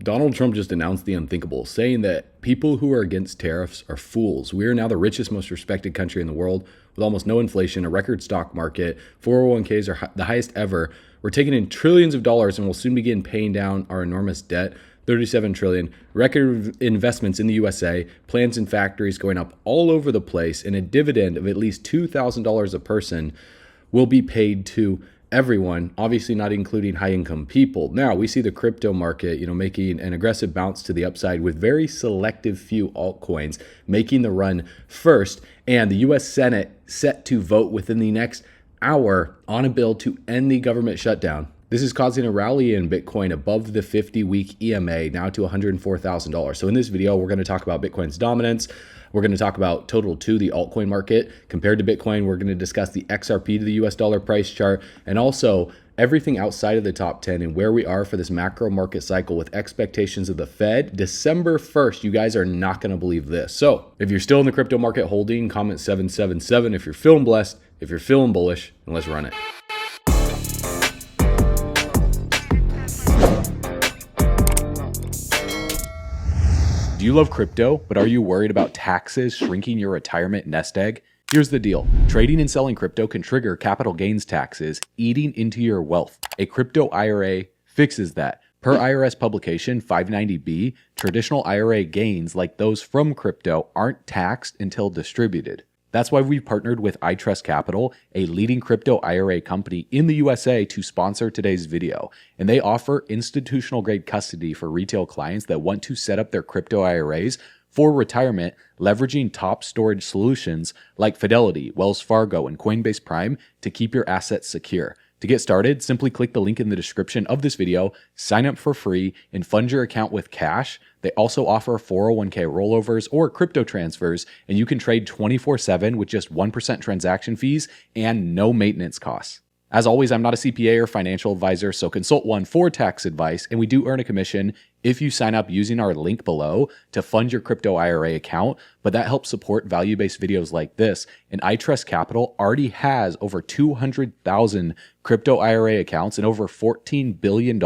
Donald Trump just announced the unthinkable, saying that people who are against tariffs are fools. We are now the richest, most respected country in the world with almost no inflation, a record stock market, 401ks are the highest ever. We're taking in trillions of dollars and we'll soon begin paying down our enormous debt. 37 trillion, record investments in the USA, plants and factories going up all over the place, and a dividend of at least $2,000 a person will be paid to everyone, obviously not including high-income people. Now, we see the crypto market, making an aggressive bounce to the upside with very selective few altcoins making the run first, and the US Senate set to vote within the next hour on a bill to end the government shutdown. This is causing a rally in Bitcoin above the 50-week EMA, now to $104,000. So in this video, we're going to talk about Bitcoin's dominance. We're going to talk about total to the altcoin market compared to Bitcoin. We're going to discuss the XRP to the US dollar price chart, and also everything outside of the top 10 and where we are for this macro market cycle with expectations of the Fed. December 1st, you guys are not going to believe this. So if you're still in the crypto market holding, comment 777 if you're feeling blessed, if you're feeling bullish, and let's run it. Do you love crypto, but are you worried about taxes shrinking your retirement nest egg? Here's the deal. Trading and selling crypto can trigger capital gains taxes, eating into your wealth. A crypto IRA fixes that. Per IRS publication 590B, traditional IRA gains like those from crypto aren't taxed until distributed. That's why we've partnered with iTrust Capital, a leading crypto IRA company in the USA, to sponsor today's video. And they offer institutional grade custody for retail clients that want to set up their crypto IRAs for retirement, leveraging top storage solutions like Fidelity, Wells Fargo, and Coinbase Prime to keep your assets secure. To get started, simply click the link in the description of this video, sign up for free, and fund your account with cash. They also offer 401k rollovers or crypto transfers, and you can trade 24/7 with just 1% transaction fees and no maintenance costs. As always, I'm not a CPA or financial advisor, so consult one for tax advice, and we do earn a commission if you sign up using our link below to fund your crypto IRA account, but that helps support value-based videos like this, and iTrust Capital already has over 200,000 crypto IRA accounts and over $14 billion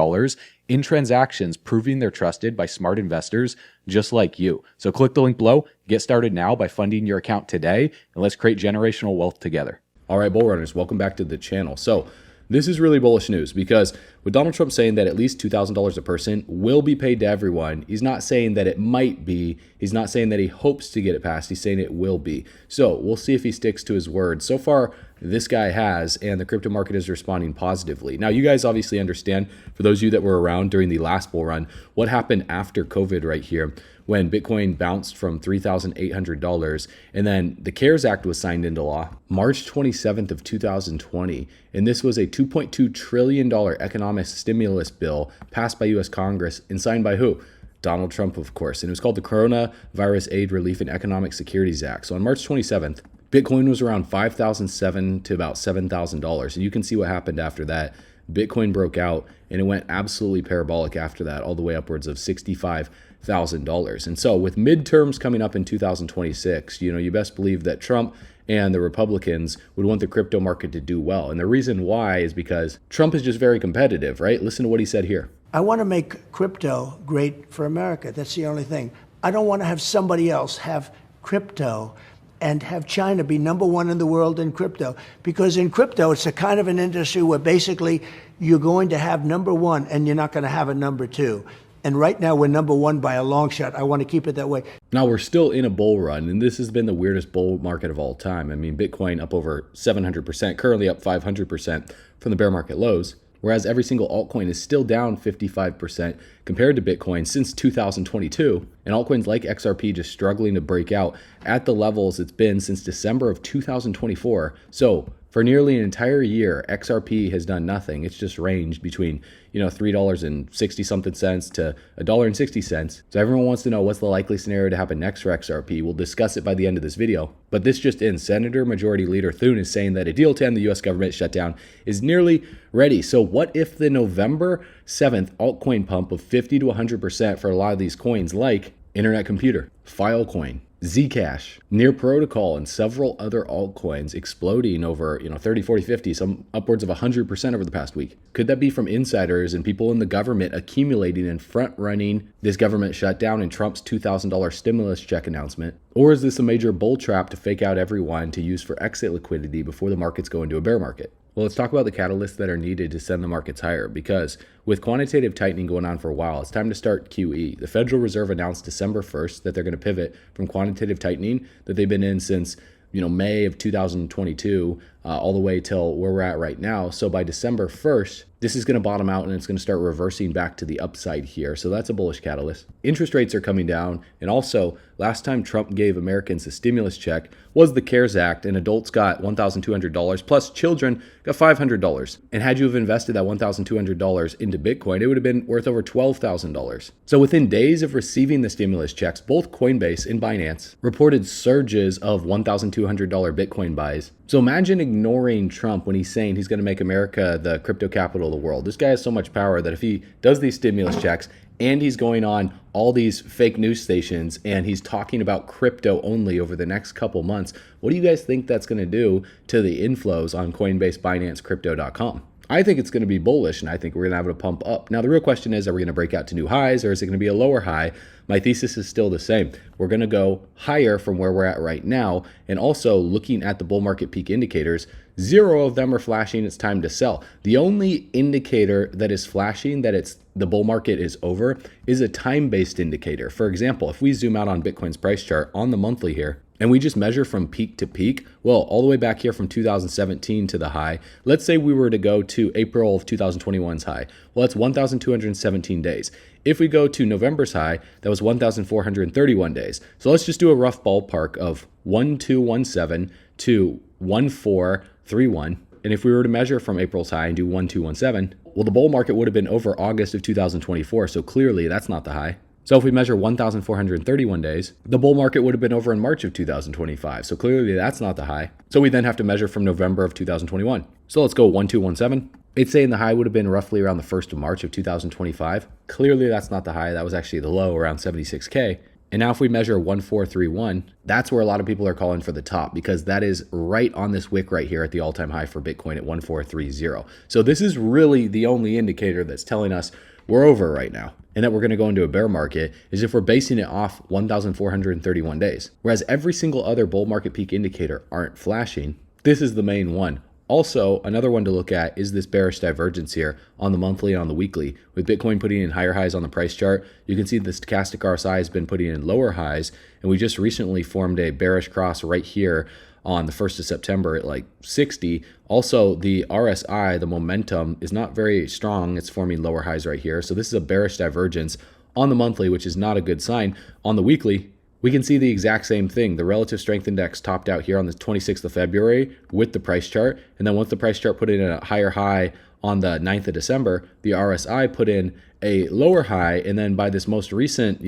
in transactions, proving they're trusted by smart investors just like you. So click the link below, get started now by funding your account today, and let's create generational wealth together. All right, bull runners, welcome back to the channel. So this is really bullish news because with Donald Trump saying that at least $2,000 a person will be paid to everyone, he's not saying that it might be. He's not saying that he hopes to get it passed. He's saying it will be. So we'll see if he sticks to his word. So far, this guy has, and the crypto market is responding positively. Now, you guys obviously understand, for those of you that were around during the last bull run, what happened after COVID right here when Bitcoin bounced from $3,800, and then the CARES Act was signed into law March 27th of 2020, and this was a $2.2 trillion economic stimulus bill passed by U.S. Congress and signed by who? Donald Trump, of course, and it was called the Coronavirus Aid, Relief, and Economic Securities Act. So on March 27th, Bitcoin was around $5,007 to about $7,000, and you can see what happened after that. Bitcoin broke out, and it went absolutely parabolic after that, all the way upwards of $65,000. And so with midterms coming up in 2026, you best believe that Trump and the Republicans would want the crypto market to do well. And the reason why is because Trump is just very competitive, right? Listen to what he said here. I want to make crypto great for America. That's the only thing. I don't want to have somebody else have crypto and have China be number one in the world in crypto. Because in crypto, it's a kind of an industry where basically you're going to have number one and you're not going to have a number two. And right now we're number one by a long shot. I want to keep it that way. Now we're still in a bull run, and this has been the weirdest bull market of all time. I mean, Bitcoin up over 700%, currently up 500% from the bear market lows, whereas every single altcoin is still down 55% compared to Bitcoin since 2022. And altcoins like XRP just struggling to break out at the levels it's been since December of 2024. So for nearly an entire year, XRP has done nothing. It's just ranged between, $3.60 something cents to $1.60. So everyone wants to know what's the likely scenario to happen next for XRP. We'll discuss it by the end of this video. But this just in, Senator Majority Leader Thune is saying that a deal to end the US government shutdown is nearly ready. So what if the November 7th altcoin pump of 50 to 100% for a lot of these coins like Internet Computer, Filecoin, Zcash, Near Protocol, and several other altcoins exploding over 30, 40, 50, some upwards of 100% over the past week. Could that be from insiders and people in the government accumulating and front-running this government shutdown and Trump's $2,000 stimulus check announcement? Or is this a major bull trap to fake out everyone to use for exit liquidity before the markets go into a bear market? Well, let's talk about the catalysts that are needed to send the markets higher, because with quantitative tightening going on for a while, it's time to start QE. The Federal Reserve announced December 1st that they're going to pivot from quantitative tightening that they've been in since May of 2022 all the way till where we're at right now. So by December 1st, this is going to bottom out and it's going to start reversing back to the upside here. So that's a bullish catalyst. Interest rates are coming down. And also, last time Trump gave Americans a stimulus check was the CARES Act, and adults got $1,200 plus children got $500. And had you have invested that $1,200 into Bitcoin, it would have been worth over $12,000. So within days of receiving the stimulus checks, both Coinbase and Binance reported surges of $1,200 Bitcoin buys. So imagine ignoring Trump when he's saying he's going to make America the crypto capital of the world. This guy has so much power that if he does these stimulus checks and he's going on all these fake news stations and he's talking about crypto only over the next couple months, what do you guys think that's going to do to the inflows on Coinbase, Binance, Crypto.com? I think it's going to be bullish, and I think we're going to have it pump up. Now, the real question is, are we going to break out to new highs, or is it going to be a lower high? My thesis is still the same. We're going to go higher from where we're at right now. And also, looking at the bull market peak indicators, 0 of them are flashing it's time to sell. The only indicator that is flashing that the bull market is over is a time-based indicator. For example, if we zoom out on Bitcoin's price chart on the monthly here, and we just measure from peak to peak, well, all the way back here from 2017 to the high, let's say we were to go to April of 2021's high. Well, that's 1,217 days. If we go to November's high, that was 1,431 days. So let's just do a rough ballpark of 1,217 to 1,431. And if we were to measure from April's high and do 1,217, well, the bull market would have been over August of 2024. So clearly that's not the high. So if we measure 1,431 days, the bull market would have been over in March of 2025. So clearly that's not the high. So we then have to measure from November of 2021. So let's go 1,217. It's saying the high would have been roughly around the 1st of March of 2025. Clearly that's not the high. That was actually the low, around 76K. And now if we measure 1,431, that's where a lot of people are calling for the top, because that is right on this wick right here at the all-time high for Bitcoin at 1,430. So this is really the only indicator that's telling us we're over right now and that we're going to go into a bear market, is if we're basing it off 1,431 days. Whereas every single other bull market peak indicator aren't flashing. This is the main one. Also, another one to look at is this bearish divergence here on the monthly and on the weekly. With Bitcoin putting in higher highs on the price chart, you can see the stochastic RSI has been putting in lower highs, and we just recently formed a bearish cross right here on the 1st of September at like 60. Also, the RSI, the momentum, is not very strong. It's forming lower highs right here. So this is a bearish divergence on the monthly, which is not a good sign. On the weekly, we can see the exact same thing. The relative strength index topped out here on the 26th of February with the price chart. And then once the price chart put in a higher high on the 9th of December, the RSI put in a lower high. And then by this most recent,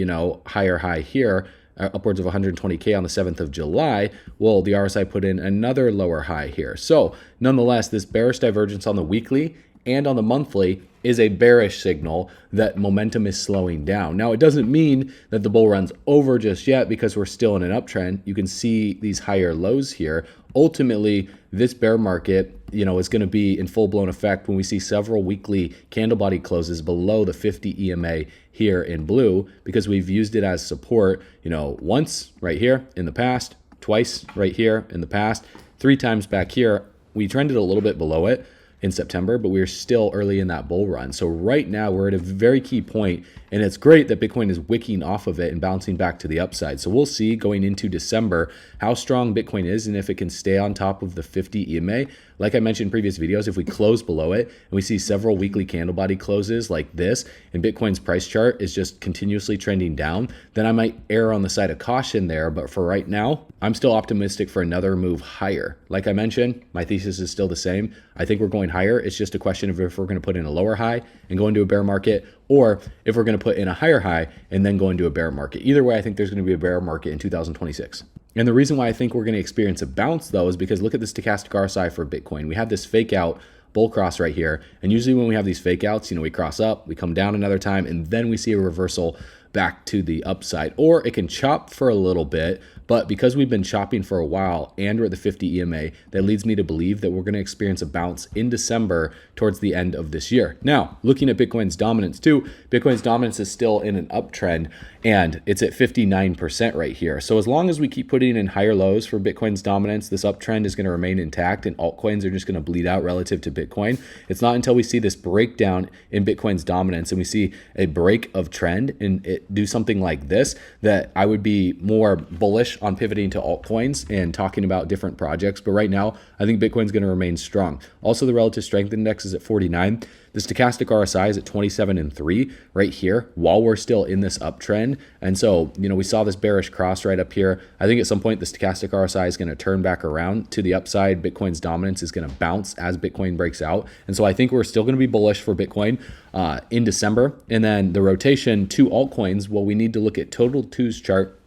higher high here, upwards of 120K on the 7th of July, well, the RSI put in another lower high here. So nonetheless, this bearish divergence on the weekly and on the monthly is a bearish signal that momentum is slowing down. Now, it doesn't mean that the bull run's over just yet, because we're still in an uptrend. You can see these higher lows here. Ultimately, this bear market, is going to be in full-blown effect when we see several weekly candle body closes below the 50 EMA here in blue, because we've used it as support, once right here in the past, twice right here in the past, 3 times back here. We trended a little bit below it in September, but we're still early in that bull run. So right now we're at a very key point, and it's great that Bitcoin is wicking off of it and bouncing back to the upside. So we'll see going into December how strong Bitcoin is and if it can stay on top of the 50 EMA. Like I mentioned in previous videos, if we close below it and we see several weekly candle body closes like this, and Bitcoin's price chart is just continuously trending down, then I might err on the side of caution there. But for right now, I'm still optimistic for another move higher. Like I mentioned, my thesis is still the same. I think we're going higher. It's just a question of if we're going to put in a lower high and go into a bear market, or if we're going to put in a higher high and then go into a bear market. Either way, I think there's going to be a bear market in 2026. And the reason why I think we're going to experience a bounce, though, is because look at this stochastic RSI for Bitcoin. We have this fake out bull cross right here. And usually when we have these fake outs, we cross up, we come down another time, and then we see a reversal back to the upside, or it can chop for a little bit. But because we've been chopping for a while and we're at the 50 EMA, that leads me to believe that we're going to experience a bounce in December towards the end of this year. Now, looking at Bitcoin's dominance too, Bitcoin's dominance is still in an uptrend and it's at 59% right here. So as long as we keep putting in higher lows for Bitcoin's dominance, this uptrend is going to remain intact and altcoins are just going to bleed out relative to Bitcoin. It's not until we see this breakdown in Bitcoin's dominance and we see a break of trend and it do something like this that I would be more bullish on pivoting to altcoins and talking about different projects. But right now, I think Bitcoin's going to remain strong. Also, the relative strength index is at 49. The stochastic RSI is at 27.3 right here while we're still in this uptrend. And so, we saw this bearish cross right up here. I think at some point the stochastic RSI is going to turn back around to the upside. Bitcoin's dominance is going to bounce as Bitcoin breaks out. And so I think we're still going to be bullish for Bitcoin in December. And then the rotation to altcoins, well, we need to look at total twos chart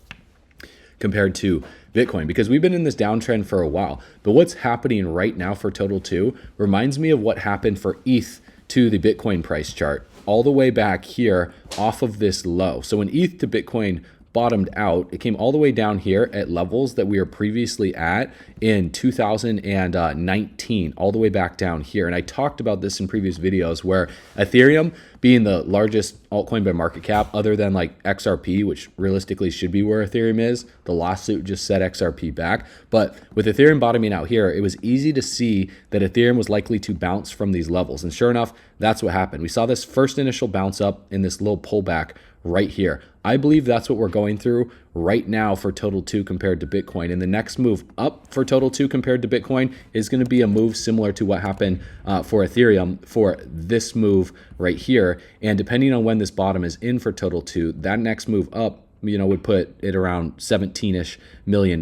compared to Bitcoin, because we've been in this downtrend for a while. But what's happening right now for total two reminds me of what happened for ETH to the Bitcoin price chart all the way back here off of this low. So when ETH to Bitcoin bottomed out, it came all the way down here at levels that we were previously at in 2019, all the way back down here. And I talked about this in previous videos where Ethereum being the largest altcoin by market cap, other than like XRP, which realistically should be where Ethereum is. The lawsuit just set XRP back. But with Ethereum bottoming out here, it was easy to see that Ethereum was likely to bounce from these levels. And sure enough, that's what happened. We saw this first initial bounce up in this little pullback right here. I believe that's what we're going through right now for total two compared to Bitcoin. And the next move up for total two compared to Bitcoin is going to be a move similar to what happened for Ethereum for this move right here. And depending on when this bottom is in for total two, that next move up would put it around $17-ish million,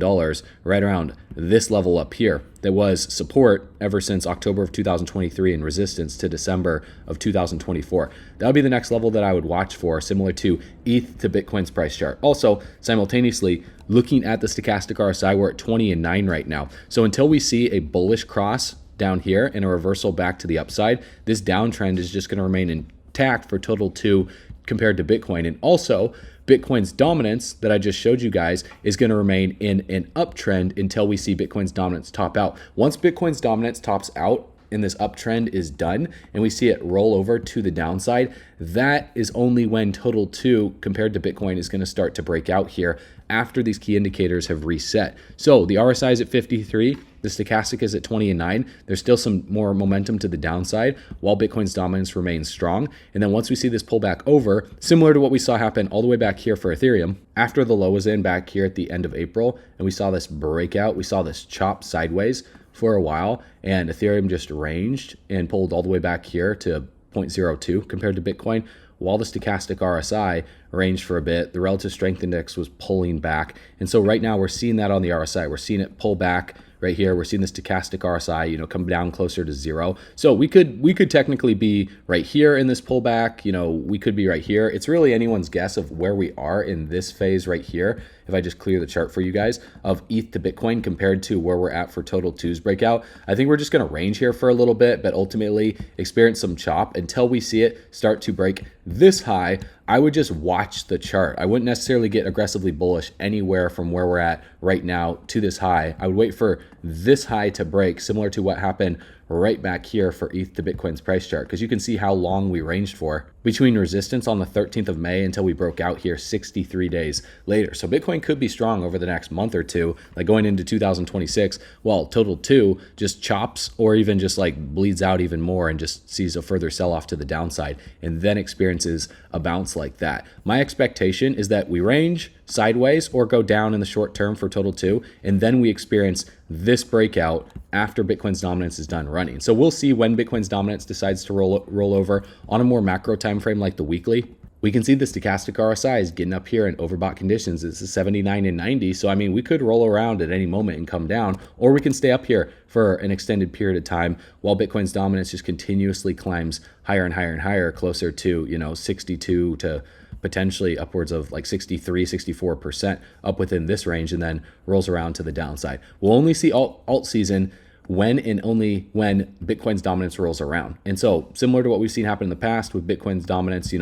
right around this level up here. That was support ever since October of 2023 and resistance to December of 2024. That would be the next level that I would watch for, similar to ETH to Bitcoin's price chart. Also, simultaneously, looking at the stochastic RSI, we're at 20.9 right now. So until we see a bullish cross down here and a reversal back to the upside, this downtrend is just going to remain intact for total two compared to Bitcoin. And also, Bitcoin's dominance that I just showed you guys is going to remain in an uptrend until we see Bitcoin's dominance top out. Once Bitcoin's dominance tops out and this uptrend is done and we see it roll over to the downside, that is only when total two compared to Bitcoin is going to start to break out here after these key indicators have reset. So the RSI is at 53, the stochastic is at 20.9. There's still some more momentum to the downside while Bitcoin's dominance remains strong. And then once we see this pull back over, similar to what we saw happen all the way back here for Ethereum, after the low was in back here at the end of April, and we saw this breakout, we saw this chop sideways for a while, and Ethereum just ranged and pulled all the way back here to 0.02 compared to Bitcoin. While the stochastic RSI ranged for a bit, the relative strength index was pulling back. And so right now we're seeing that on the RSI. We're seeing it pull back right here. We're seeing the stochastic RSI, come down closer to zero. So we could technically be right here in this pullback. We could be right here. It's really anyone's guess of where we are in this phase right here. If I just clear the chart for you guys of ETH to Bitcoin compared to where we're at for total twos breakout, I think we're just going to range here for a little bit, but ultimately experience some chop until we see it start to break this high. I would just watch the chart. I wouldn't necessarily get aggressively bullish anywhere from where we're at right now to this high. I would wait for this high to break, similar to what happened right back here for ETH to Bitcoin's price chart, because you can see how long we ranged for between resistance on the 13th of May until we broke out here 63 days later. So Bitcoin could be strong over the next month or two, like going into 2026, while total two just chops or even just like bleeds out even more and just sees a further sell off to the downside and then experiences a bounce like that. My expectation is that we range sideways or go down in the short term for total two, and then we experience this breakout after Bitcoin's dominance is done running. So we'll see when Bitcoin's dominance decides to roll over on a more macro time frame like the weekly. We can see the stochastic RSI is getting up here in overbought conditions. It's a 79 and 90. So, we could roll around at any moment and come down, or we can stay up here for an extended period of time while Bitcoin's dominance just continuously climbs higher and higher and higher, closer to, 62 to potentially upwards of like 63, 64% up within this range, and then rolls around to the downside. We'll only see alt season when and only when Bitcoin's dominance rolls around. And so similar to what we've seen happen in the past with Bitcoin's dominance,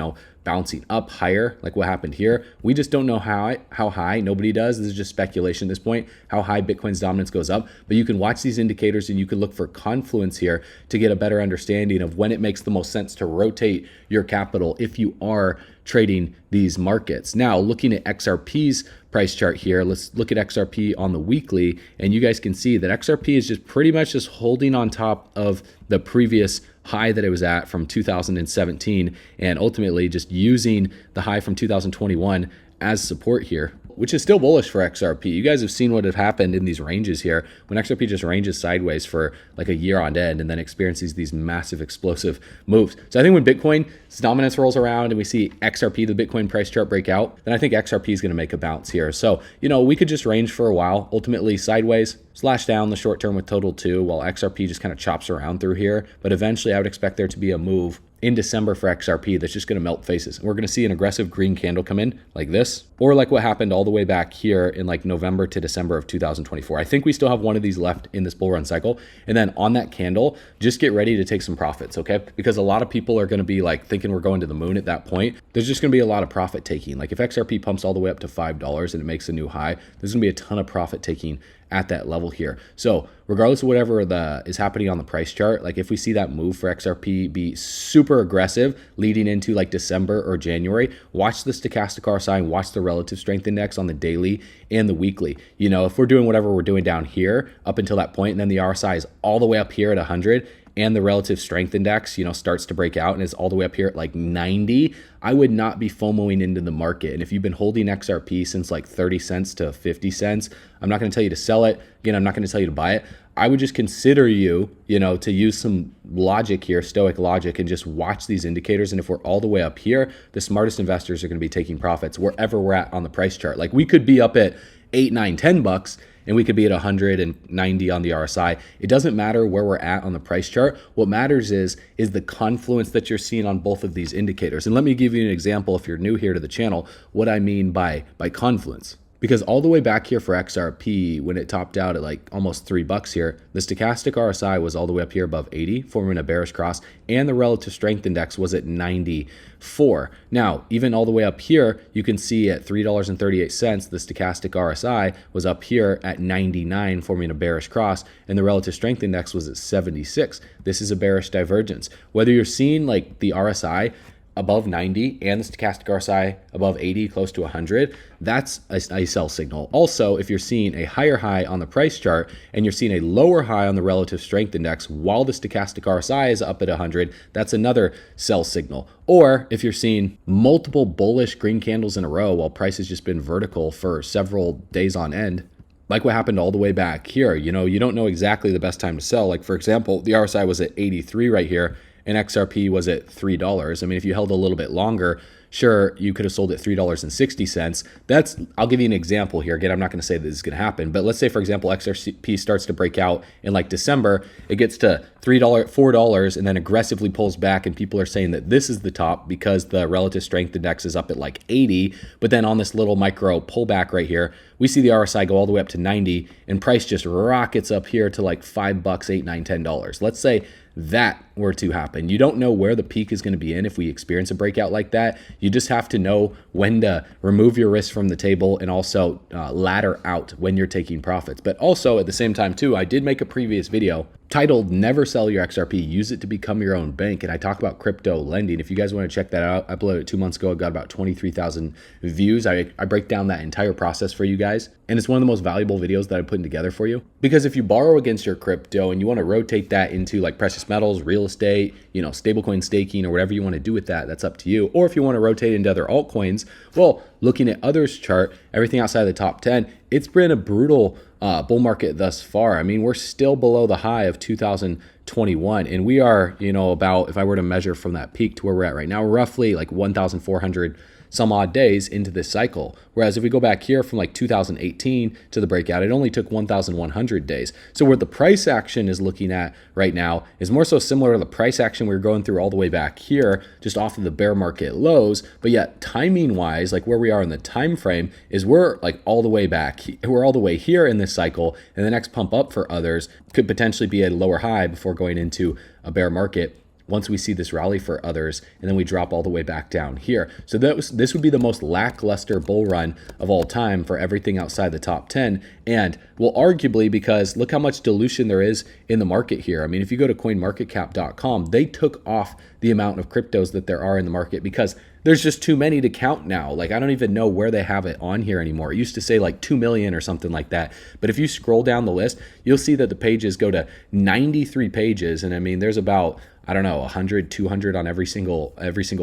bouncing up higher, like what happened here. We just don't know how high. Nobody does. This is just speculation at this point, how high Bitcoin's dominance goes up. But you can watch these indicators and you can look for confluence here to get a better understanding of when it makes the most sense to rotate your capital if you are trading these markets. Now, looking at XRP's price chart here, let's look at XRP on the weekly, and you guys can see that XRP is just pretty much just holding on top of the previous high that it was at from 2017, and ultimately just using the high from 2021 as support here, which is still bullish for XRP. You guys have seen what had happened in these ranges here when XRP just ranges sideways for like a year on end and then experiences these massive explosive moves. So I think when Bitcoin's dominance rolls around and we see XRP, the Bitcoin price chart, break out, then I think XRP is going to make a bounce here. So, we could just range for a while, ultimately sideways, slash down the short term with total 2, while XRP just kind of chops around through here. But eventually I would expect there to be a move in December for XRP that's just going to melt faces. We're going to see an aggressive green candle come in like this, or like what happened all the way back here in like November to December of 2024. I think we still have one of these left in this bull run cycle. And then on that candle, just get ready to take some profits, okay? Because a lot of people are going to be like thinking we're going to the moon at that point. There's just going to be a lot of profit taking. Like if XRP pumps all the way up to $5 and it makes a new high, there's going to be a ton of profit taking at that level here. So regardless of whatever is happening on the price chart, like if we see that move for XRP be super aggressive leading into like December or January, watch the stochastic RSI and watch the relative strength index on the daily and the weekly. If we're doing whatever we're doing down here up until that point, and then the RSI is all the way up here at 100, and the relative strength index, starts to break out and is all the way up here at like 90, I would not be FOMOing into the market. And if you've been holding XRP since like 30 cents to 50 cents, I'm not going to tell you to sell it. Again, I'm not going to tell you to buy it. I would just consider you, to use some logic here, stoic logic, and just watch these indicators. And if we're all the way up here, the smartest investors are going to be taking profits wherever we're at on the price chart. Like we could be up at 8, 9, 10 bucks, and we could be at 190 on the RSI. It doesn't matter where we're at on the price chart. What matters is the confluence that you're seeing on both of these indicators. And let me give you an example, if you're new here to the channel, what I mean by confluence. Because all the way back here for XRP, when it topped out at like almost $3 here, the stochastic RSI was all the way up here above 80, forming a bearish cross, and the relative strength index was at 94. Now, even all the way up here, you can see at $3.38, the stochastic RSI was up here at 99, forming a bearish cross, and the relative strength index was at 76. This is a bearish divergence. Whether you're seeing like the RSI above 90 and the stochastic RSI above 80, close to 100, that's a sell signal. Also, if you're seeing a higher high on the price chart and you're seeing a lower high on the relative strength index while the stochastic RSI is up at 100, that's another sell signal. Or if you're seeing multiple bullish green candles in a row while price has just been vertical for several days on end, like what happened all the way back here, you don't know exactly the best time to sell. Like for example, the RSI was at 83 right here, and XRP was at $3. I mean, if you held a little bit longer, sure, you could have sold at $3.60. I'll give you an example here. Again, I'm not going to say this is going to happen, but let's say, for example, XRP starts to break out in like December, it gets to $4, and then aggressively pulls back, and people are saying that this is the top because the relative strength index is up at like 80, but then on this little micro pullback right here, we see the RSI go all the way up to 90, and price just rockets up here to like $5, $8, $9, $10. Let's say that were to happen. You don't know where the peak is going to be in if we experience a breakout like that. You just have to know when to remove your risk from the table and also ladder out when you're taking profits. But also at the same time too, I did make a previous video titled Never Sell Your XRP, Use It to Become Your Own Bank. And I talk about crypto lending. If you guys want to check that out, I uploaded it 2 months ago. It got about 23,000 views. I break down that entire process for you guys. And it's one of the most valuable videos that I'm putting together for you. Because if you borrow against your crypto and you want to rotate that into like precious metals, real estate, stablecoin staking, or whatever you want to do with that, that's up to you. Or if you want to rotate into other altcoins, well, looking at others' chart, everything outside of the top 10, it's been a brutal bull market thus far. I mean, we're still below the high of 2021, and we are, about, if I were to measure from that peak to where we're at right now, roughly like 1,400 some odd days into this cycle. Whereas if we go back here from like 2018 to the breakout, it only took 1,100 days. So where the price action is looking at right now is more so similar to the price action we were going through all the way back here, just off of the bear market lows. But yet timing wise, like where we are in the time frame is we're like all the way back. We're all the way here in this cycle, and the next pump up for others could potentially be a lower high before going into a bear market once we see this rally for others, and then we drop all the way back down here. So this would be the most lackluster bull run of all time for everything outside the top 10. And well, arguably, because look how much dilution there is in the market here. I mean, if you go to coinmarketcap.com, they took off the amount of cryptos that there are in the market because there's just too many to count now. Like, I don't even know where they have it on here anymore. It used to say like 2 million or something like that. But if you scroll down the list, you'll see that the pages go to 93 pages. And I mean, there's about, I don't know, 100, 200 on every single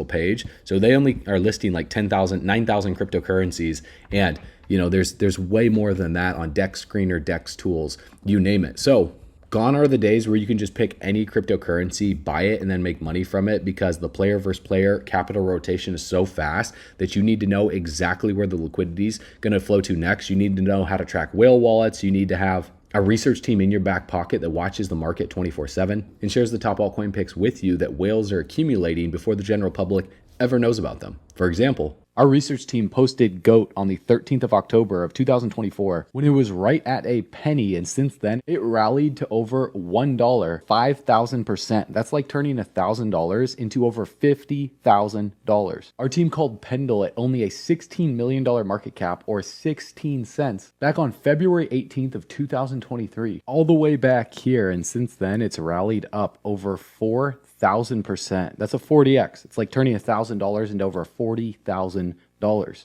page. So they only are listing like 10,000, 9,000 cryptocurrencies. And, you know, there's way more than that on Dex Screener, Dex Tools, you name it. So gone are the days where you can just pick any cryptocurrency, buy it, and then make money from it, because the player versus player capital rotation is so fast that you need to know exactly where the liquidity is going to flow to next. You need to know how to track whale wallets. You need to have a research team in your back pocket that watches the market 24/7 and shares the top altcoin picks with you that whales are accumulating before the general public ever knows about them. For example, our research team posted GOAT on the 13th of October of 2024 when it was right at a penny, and since then it rallied to over $1, 5,000%. That's like turning $1,000 into over $50,000. Our team called Pendle at only a $16 million market cap, or 16 cents, back on February 18th of 2023, all the way back here, and since then it's rallied up over 4,000%. That's a 40x. It's like turning $1,000 into over $40,000.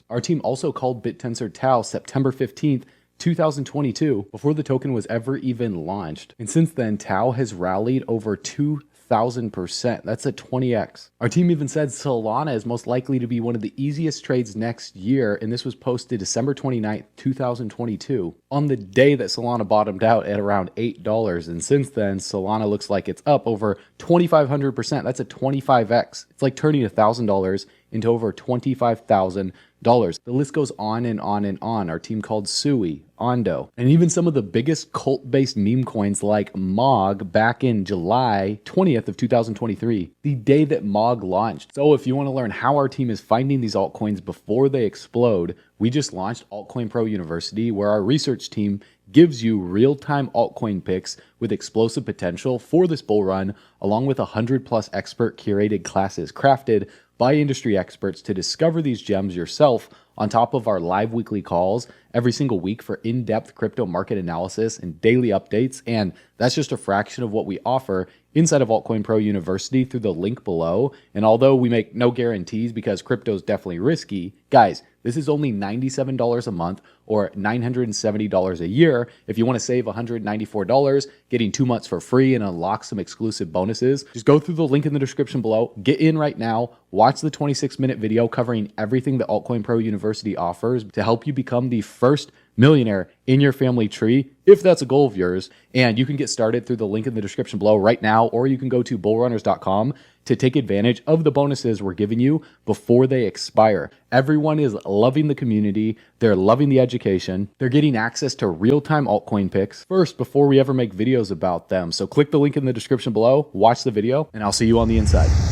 Our team also called BitTensor Tau September 15th, 2022, before the token was ever even launched. And since then, Tau has rallied over 2,000%. That's a 20x. Our team even said Solana is most likely to be one of the easiest trades next year, and this was posted December 29th, 2022, on the day that Solana bottomed out at around $8. And since then, Solana looks like it's up over 2,500%. That's a 25x. It's like turning $1,000 into over $25,000. The list goes on and on and on. Our team called Sui, Ondo, and even some of the biggest cult-based meme coins like MOG back in July 20th of 2023, the day that MOG launched. So if you want to learn how our team is finding these altcoins before they explode, we just launched Altcoin Pro University, where our research team gives you real-time altcoin picks with explosive potential for this bull run, along with 100+ expert curated classes crafted by industry experts to discover these gems yourself, on top of our live weekly calls every single week for in-depth crypto market analysis and daily updates. And that's just a fraction of what we offer inside of Altcoin Pro University through the link below. And although we make no guarantees because crypto is definitely risky, guys, this is only $97 a month or $970 a year. If you want to save $194, getting 2 months for free and unlock some exclusive bonuses, just go through the link in the description below. Get in right now. Watch the 26-minute video covering everything that Altcoin Pro University offers to help you become the first millionaire in your family tree, if that's a goal of yours. And you can get started through the link in the description below right now, or you can go to bullrunners.com to take advantage of the bonuses we're giving you before they expire. Everyone is loving the community. They're loving the education. They're getting access to real-time altcoin picks first before we ever make videos about them. So click the link in the description below, watch the video, and I'll see you on the inside.